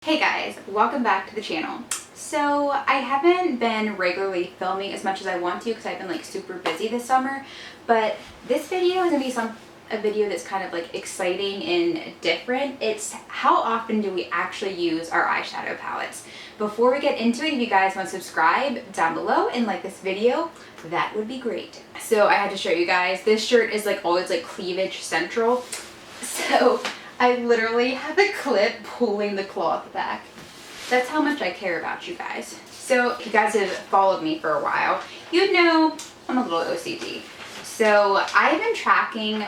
Hey guys, welcome back to the channel. So I haven't been regularly filming as much as I want to because I've been like super busy this summer, but this video is gonna be a video that's kind of like exciting and different. It's how often do we actually use our eyeshadow palettes. Before we get into it, if you guys want to subscribe down below and like this video, that would be great. So I had to show you guys, this shirt is like always like cleavage central. So I literally have a clip pulling the cloth back. That's how much I care about you guys. So if you guys have followed me for a while, you know I'm a little OCD. So I've been tracking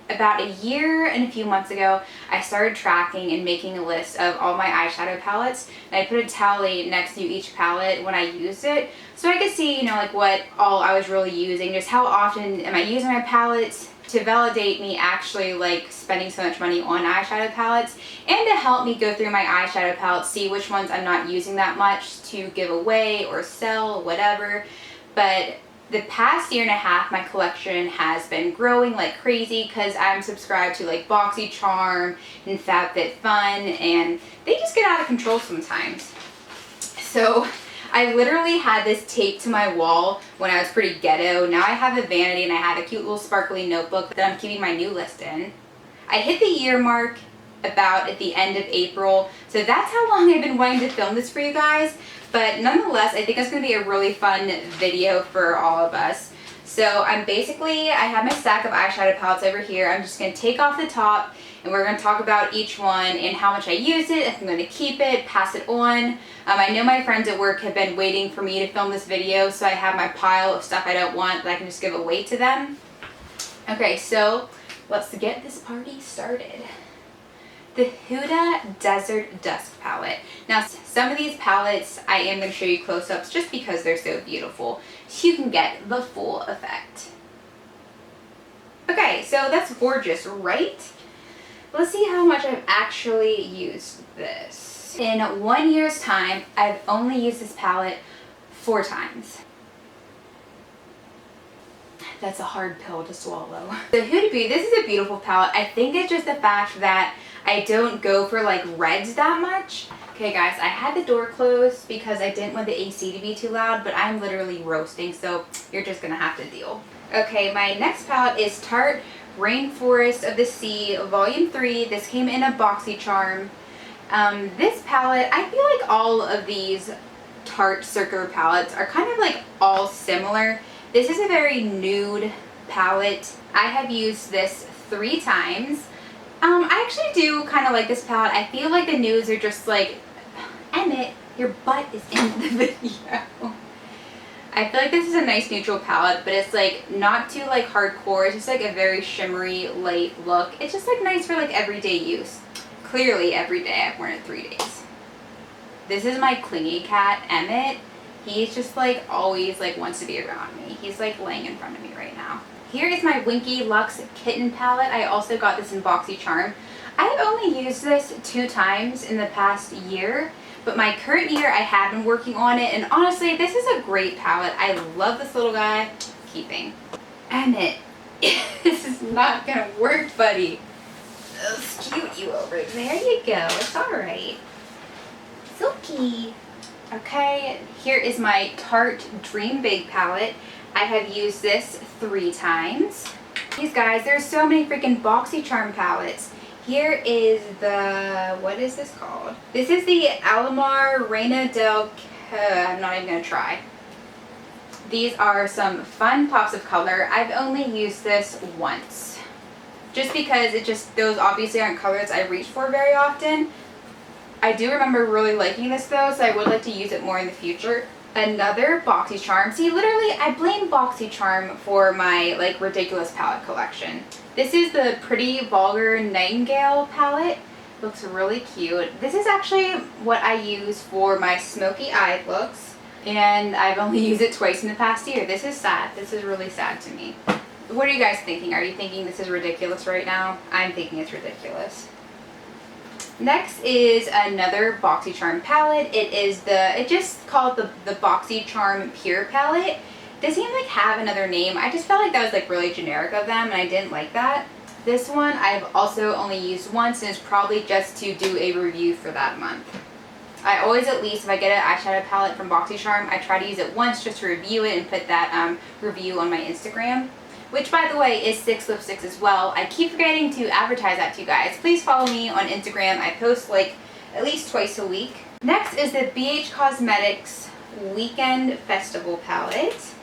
about a year and a few months ago. I started tracking and making a list of all my eyeshadow palettes. And I put a tally next to each palette when I used it. So I could see, you know, like what all I was really using, just how often am I using my palettes, to validate me actually like spending so much money on eyeshadow palettes, and to help me go through my eyeshadow palettes, see which ones I'm not using that much to give away or sell, whatever. But the past year and a half, my collection has been growing like crazy because I'm subscribed to like BoxyCharm and FabFitFun, and they just get out of control sometimes. So I literally had this taped to my wall when I was pretty ghetto. Now I have a vanity and I have a cute little sparkly notebook that I'm keeping my new list in. I hit the year mark about at the end of April, so that's how long I've been wanting to film this for you guys. But nonetheless, I think it's going to be a really fun video for all of us. So I have my stack of eyeshadow palettes over here. I'm just going to take off the top and we're going to talk about each one and how much I use it, if I'm going to keep it, pass it on. I know my friends at work have been waiting for me to film this video, so I have my pile of stuff I don't want that I can just give away to them. Okay, so let's get this party started. The Huda Desert Dusk palette. Now, some of these palettes I am going to show you close-ups just because they're so beautiful, so you can get the full effect. Okay, so that's gorgeous, right? Let's see how much I've actually used this. In 1 year's time, I've only used this palette 4 times. That's a hard pill to swallow. The Huda Beauty, this is a beautiful palette. I think it's just the fact that I don't go for like reds that much. Okay guys, I had the door closed because I didn't want the AC to be too loud, but I'm literally roasting, so you're just gonna have to deal. Okay, my next palette is Tarte Rainforest of the Sea Volume 3. This came in a BoxyCharm. This palette, I feel like all of these Tarte circular palettes are kind of like all similar. This is a very nude palette. I have used this 3 times. I actually do kind of like this palette. I feel like the nudes are just like, Emmett, your butt is in the video. I feel like this is a nice neutral palette, but it's like not too like hardcore. It's just like a very shimmery, light look. It's just like nice for like everyday use. Clearly every day. I've worn it 3 days. This is my clingy cat, Emmett. He's just like always like wants to be around me. He's like laying in front of me right now. Here is my Winky Luxe Kitten palette. I also got this in BoxyCharm. I have only used this 2 times in the past year, but my current year I have been working on it, and honestly, this is a great palette. I love this little guy. Keeping. Emmett, this is not gonna work, buddy. Oh, scoot you over. There you go. It's alright. Silky. Okay, here is my Tarte Dream Big palette. I have used this 3 times. These guys, there's so many freaking BoxyCharm palettes. Here is the, what is this called? This is the Alamar Reina del, I'm not even gonna try. These are some fun pops of color. I've only used this once. Just because those obviously aren't colors I reach for very often. I do remember really liking this though, so I would like to use it more in the future. Another BoxyCharm. See, literally, I blame BoxyCharm for my like ridiculous palette collection. This is the Pretty Vulgar Nightingale palette. Looks really cute. This is actually what I use for my smoky eye looks, and I've only used it 2 in the past year. This is sad. This is really sad to me. What are you guys thinking? Are you thinking this is ridiculous right now? I'm thinking it's ridiculous. Next is another BoxyCharm palette. It's just called the BoxyCharm Pure palette. Doesn't even like have another name. I just felt like that was like really generic of them, and I didn't like that. This one I've also only used once, and it's probably just to do a review for that month. I always, at least if I get an eyeshadow palette from BoxyCharm, I try to use it once just to review it and put that review on my Instagram, which by the way is XOXO as well. I keep forgetting to advertise that to you guys. Please follow me on Instagram. I post like at least twice a week. Next is the BH Cosmetics Weekend Festival palette.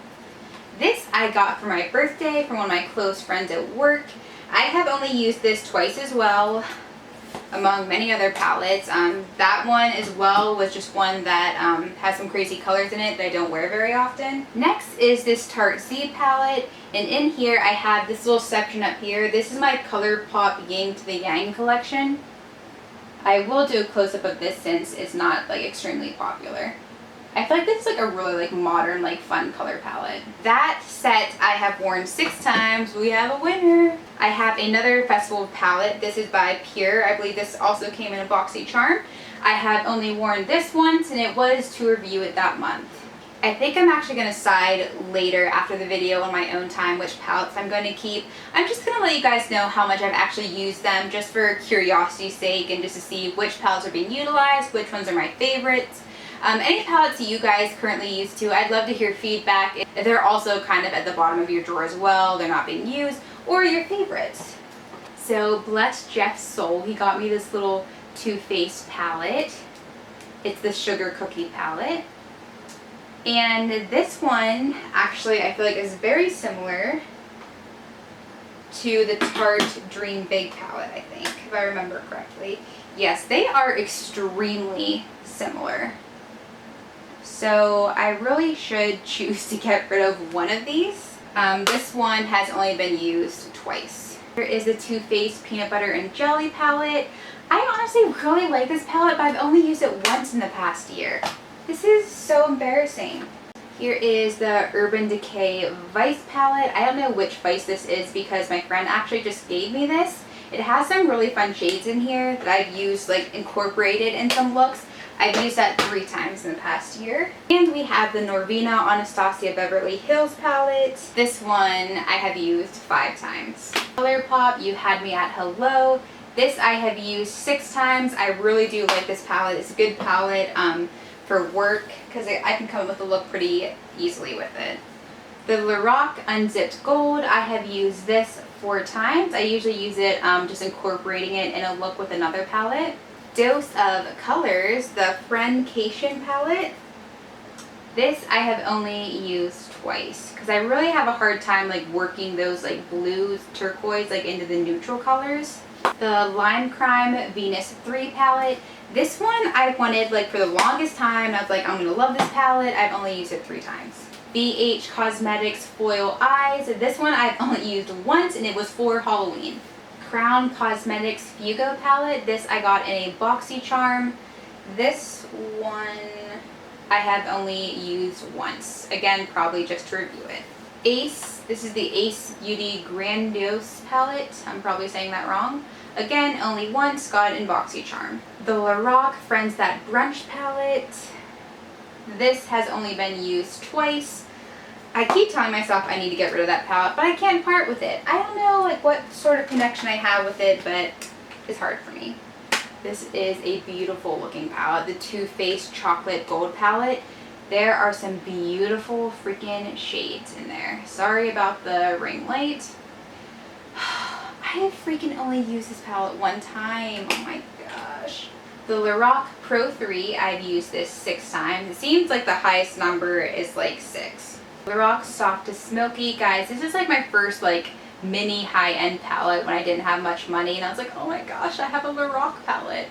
This I got for my birthday from one of my close friends at work. I have only used this twice as well, among many other palettes. That one as well was just one that has some crazy colors in it that I don't wear very often. Next is this Tarte Z palette, and in here I have this little section up here. This is my ColourPop Yin to the Yang collection. I will do a close-up of this since it's not like extremely popular. I feel like this is like a really like modern, like fun color palette. That set I have worn 6 times. We have a winner. I have another festival palette. This is by Pure. I believe this also came in a BoxyCharm. I have only worn this once, and it was to review it that month. I think I'm actually going to decide later after the video on my own time which palettes I'm going to keep. I'm just going to let you guys know how much I've actually used them just for curiosity's sake and just to see which palettes are being utilized, which ones are my favorites. Any palettes that you guys currently use too, I'd love to hear feedback. If they're also kind of at the bottom of your drawer as well, they're not being used, or your favorites. So bless Jeff's soul, he got me this little Too Faced palette. It's the Sugar Cookie palette. And this one, actually, I feel like is very similar to the Tarte Dream Big palette, I think, if I remember correctly. Yes, they are extremely similar. So I really should choose to get rid of one of these. This one has only been used twice. Here is the Too Faced Peanut Butter and Jelly palette. I honestly really like this palette, but I've only used it once in the past year. This is so embarrassing. Here is the Urban Decay Vice palette. I don't know which Vice this is because my friend actually just gave me this. It has some really fun shades in here that I've used, like incorporated in some looks. I've used that 3 times in the past year. And we have the Norvina Anastasia Beverly Hills palette. This one I have used 5 times. ColourPop, You Had Me at Hello. This I have used 6 times. I really do like this palette. It's a good palette for work because I can come up with a look pretty easily with it. The Lorac Unzipped Gold, I have used this 4 times. I usually use it just incorporating it in a look with another palette. Dose of Colors, the Friendcation palette. This I have only used twice because I really have a hard time like working those like blues, turquoise like into the neutral colors. The Lime Crime Venus 3 palette. This one I wanted like for the longest time. I was like, I'm gonna love this palette. I've only used it 3 times. BH Cosmetics Foil Eyes. This one I've only used once, and it was for Halloween. Crown Cosmetics Fugo palette. This I got in a BoxyCharm. This one I have only used once. Again, probably just to review it. Ace. This is the Ace Beauty Grandiose palette. I'm probably saying that wrong. Again, only once, got it in BoxyCharm. The Lorac Friends That Brunch palette. This has only been used twice. I keep telling myself I need to get rid of that palette, but I can't part with it. I don't know like what sort of connection I have with it, but it's hard for me. This is a beautiful looking palette, the Too Faced Chocolate Gold palette. There are some beautiful freaking shades in there. Sorry about the ring light. I have freaking only used this palette 1 time. Oh my gosh. The Lorac Pro 3, I've used this 6 times. It seems like the highest number is like 6. Lorac Soft to Smoky. Guys, this is like my first like mini high-end palette when I didn't have much money, and I was like, oh my gosh, I have a Lorac palette.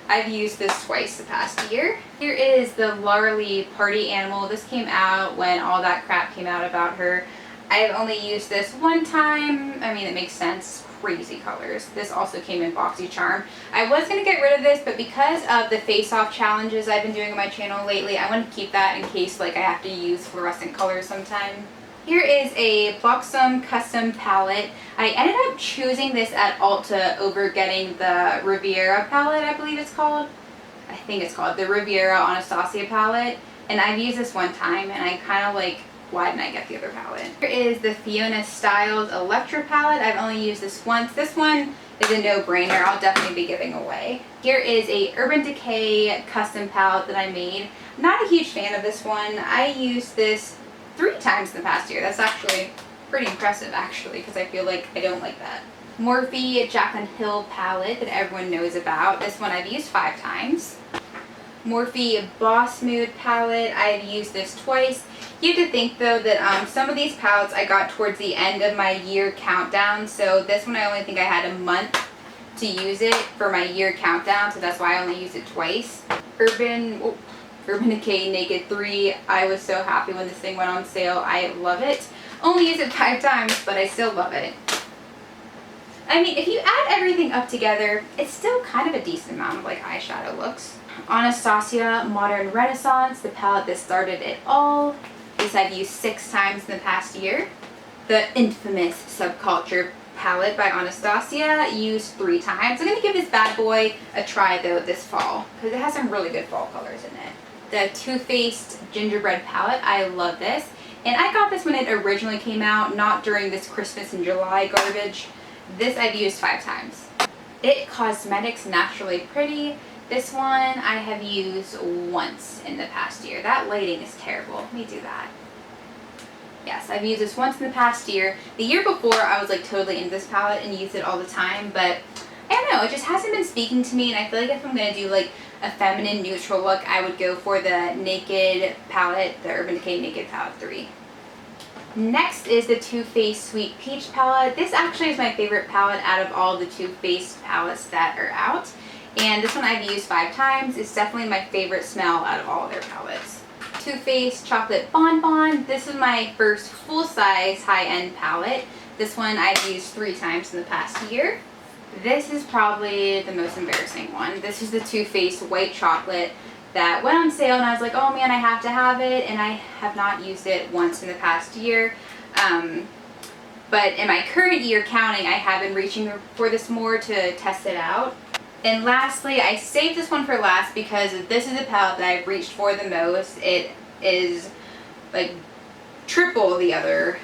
I've used this twice the past year. Here is the Larly Party Animal. This came out when all that crap came out about her. I've only used this 1 time. I mean, it makes sense. Crazy colors. This also came in BoxyCharm. I was going to get rid of this, but because of the face-off challenges I've been doing on my channel lately, I want to keep that in case like I have to use fluorescent colors sometime. Here is a Buxom Custom palette. I ended up choosing this at Ulta over getting the Riviera palette, I believe it's called. I think it's called the Riviera Anastasia palette. And I've used this 1 time, and I kind of like why didn't I get the other palette? Here is the Fiona Styles Electra palette. I've only used this once. This one is a no-brainer. I'll definitely be giving away. Here is a Urban Decay custom palette that I made. Not a huge fan of this one. I used this 3 times in the past year. That's actually pretty impressive, actually, because I feel like I don't like that. Morphe Jaclyn Hill palette that everyone knows about. This one I've used 5 times. Morphe Boss Mood palette. I've used this twice. You have to think though that some of these palettes I got towards the end of my year countdown, so this one I only think I had a month to use it for my year countdown, so that's why I only used it twice. Urban Decay Naked 3. I was so happy when this thing went on sale. I love it. Only use it 5 times, but I still love it. I mean, if you add everything up together, it's still kind of a decent amount of like eyeshadow looks. Anastasia Modern Renaissance, the palette that started it all. This I've used 6 times in the past year. The infamous Subculture palette by Anastasia, used 3 times. I'm going to give this bad boy a try though this fall, because it has some really good fall colors in it. The Too Faced Gingerbread palette, I love this. And I got this when it originally came out, not during this Christmas in July garbage. This I've used 5 times. It Cosmetics Naturally Pretty. This one I have used once in the past year. That lighting is terrible. Let me do that. Yes, I've used this once in the past year. The year before I was like totally into this palette and used it all the time, but I don't know, it just hasn't been speaking to me, and I feel like if I'm going to do like a feminine neutral look, I would go for the Naked palette, the Urban Decay Naked palette 3. Next is the Too Faced Sweet Peach palette. This actually is my favorite palette out of all the Too Faced palettes that are out. And this one I've used 5 times. It's definitely my favorite smell out of all of their palettes. Too Faced Chocolate Bonbon. This is my first full-size high-end palette. This one I've used 3 times in the past year. This is probably the most embarrassing one. This is the Too Faced White Chocolate that went on sale, and I was like, oh man, I have to have it, and I have not used it once in the past year. But in my current year counting, I have been reaching for this more to test it out. And lastly, I saved this one for last because this is a palette that I've reached for the most. It is like triple the other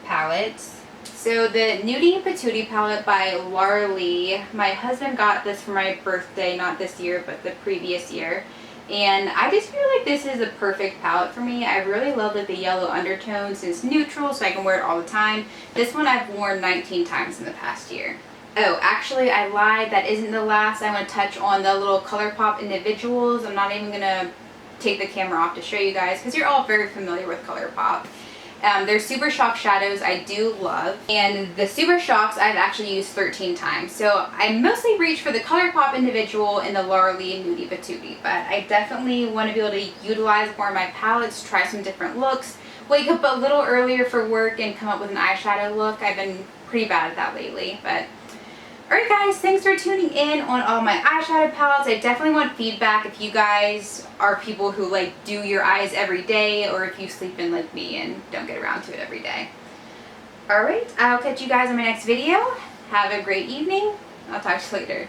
palettes. So the Nudie Patootie palette by Laura Lee. My husband got this for my birthday, not this year, but the previous year. And I just feel like this is a perfect palette for me. I really love like the yellow undertones. It's neutral, so I can wear it all the time. This one I've worn 19 times in the past year. Oh, actually I lied. That isn't the last. I want to touch on the little ColourPop individuals. I'm not even going to take the camera off to show you guys because you're all very familiar with ColourPop. Their Super Shock shadows I do love, and the Super Shocks I've actually used 13 times. So I mostly reach for the ColourPop individual and the Laura Lee Nudie Patootie, but I definitely want to be able to utilize more of my palettes, try some different looks, wake up a little earlier for work and come up with an eyeshadow look. I've been pretty bad at that lately, but alright guys, thanks for tuning in on all my eyeshadow palettes. I definitely want feedback if you guys are people who like do your eyes every day, or if you sleep in like me and don't get around to it every day. Alright, I'll catch you guys in my next video. Have a great evening. I'll talk to you later.